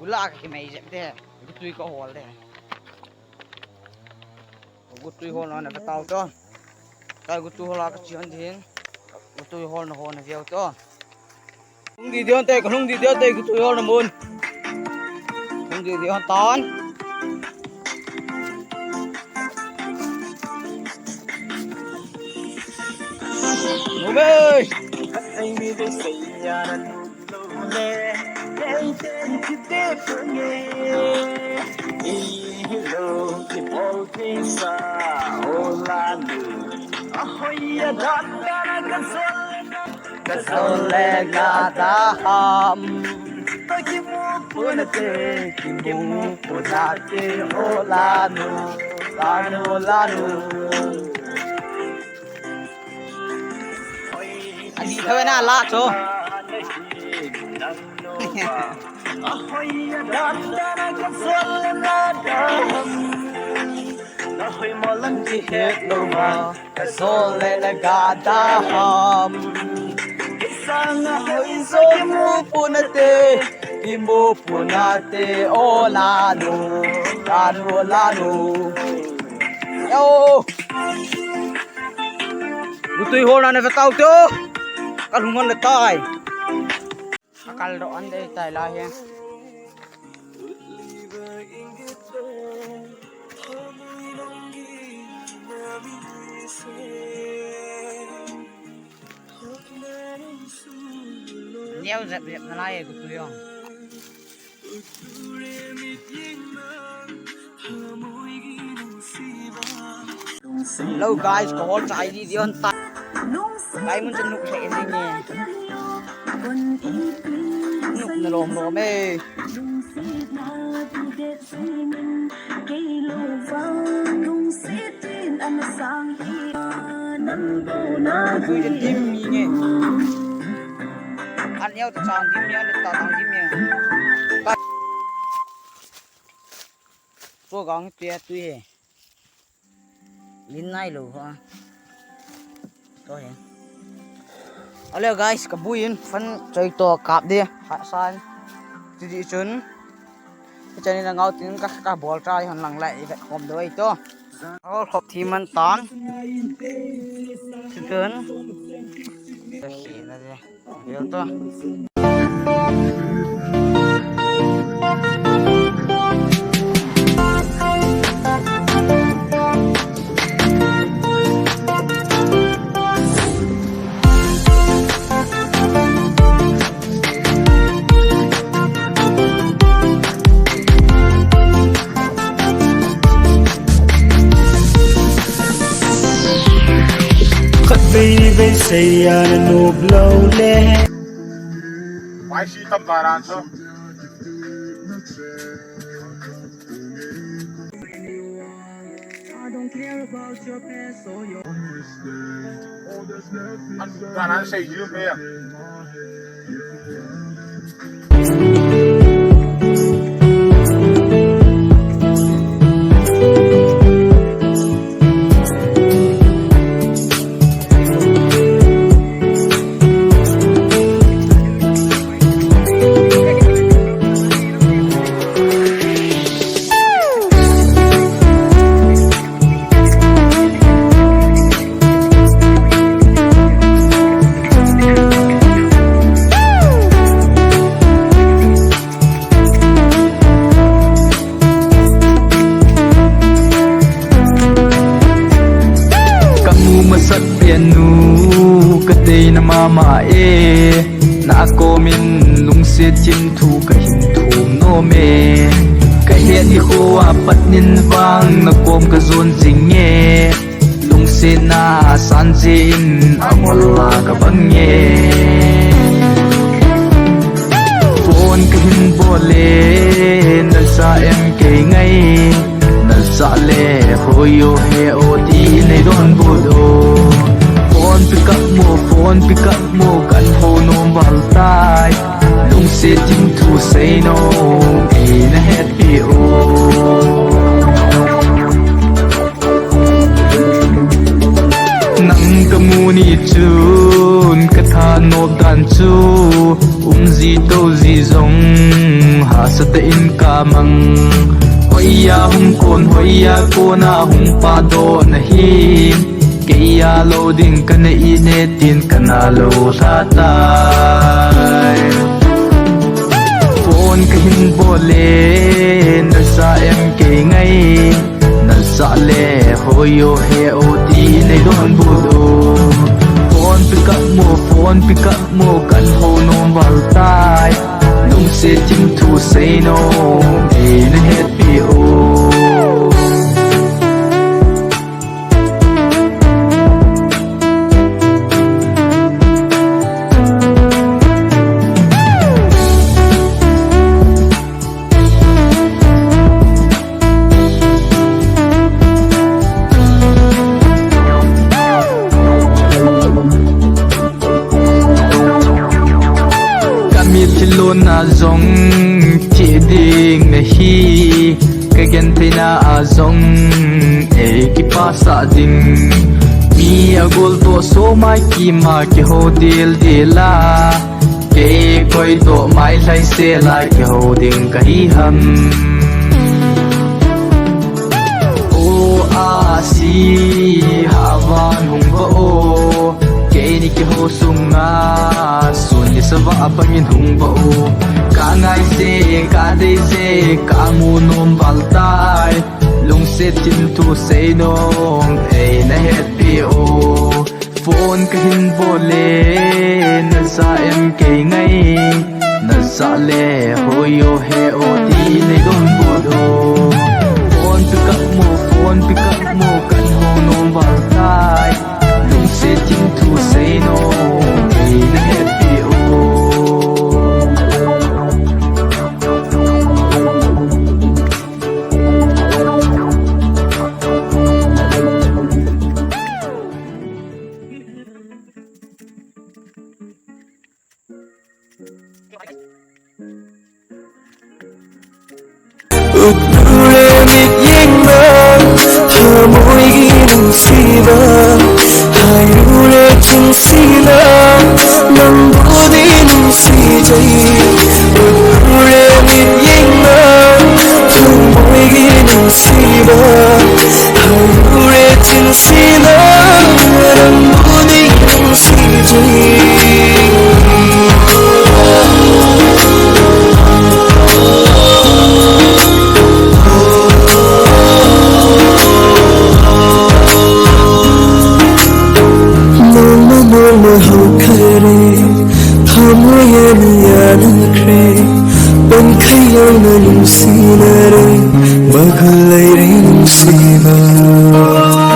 gula cái mày dẹp thế cái tui có hồ đây cái tui hồ nó là cái tàu cho cái tui hồ là cái chuyện gì cái tui hồ nó gieo cho không đi theo tay còn không đi theo tay cái tui hồ là muôn không đi theo tán ngủ bê anh đi về xây nhà nè anh tên chỉ để phương nghe hello thì bao tin sa ola nu ahoy đã cái số lệ gata ham tôi chỉ muốn buồn tê chỉ muốn buồn tê ola nu anh đi thôi na lạ chỗ Hãy subscribe cho kênh Ghiền Mì Gõ để không bỏ lỡ Neo dẹp dẹp nó lại của tôi không? Hello guys, có trái đi điên tay. Cái muốn chân nụ sẽ gì nhỉ? Nụ nó lồm ê. Tôi chân tim gì nhỉ? Anh nhau từ sáng tim nhau đến tao tim nhau. Số gắng tuyệt tuyệt. Linh này luôn hả? Thôi. Hello guys, kabuin fan chơi to cặp đi. Hạ san. Đi chân. Cho nên là ngao tiếng các ball trai hoàn lặng lại vậy không đôi to. Hộp thì mình tán. Chân. Khí là gì? Hiểu to. Baby say I know blow le. Why she come by answer? I don't care about your past or your Can I say you here? ma e na ko min lung se chin thu ka hin thum no me ka hian hi khuwa pat nin wang na kom ka zon jing nge lung se na san jin amol la ka bang nge phone ka hin bole na sa em ke ngai na sa le hoyo he o di nei don bodo phone pick up mo kan ho no bal tai lung se ting thu say no e na happy o nang ka muni chun ka tha no dan chu ji to ji zong ha sa ta in ka mang hoya hum kona hum pa do na hi keya lo ding kana ine tin kana lo sa tai phone ka hin bole na sa em ke ngai na sa le hoyo he o ti nei don bu do phone pick up mo kan ho no bal tai lung se ting thu say no e na happy o na zong thi ding na hi ka gen thina a zong e ki pa sa ding mi a gol to so mai ki ma ki ho dil dila ke koi to mai lai se la ki ho ding ka hi ham o a si hawan hung ba o ke ni ki ho sunga ni sava apangin hung ba o ka ngai se ka dei se ka mu nom baltai lung se tin tu se no e na happy o phone ka hin bole na sa em ke ngai na sa le hoyo he o ti nei don bo do phone pick up mo kan ho nom baltai lung se tin tu se no e na happy o Ulit yang ba Hamoy ginang hai ulit yung sila Nang budin si jay Ulit yang ba Hamoy ginang hai ulit yung sila Nang budin si jay Nung sinare, magalay rin nung sila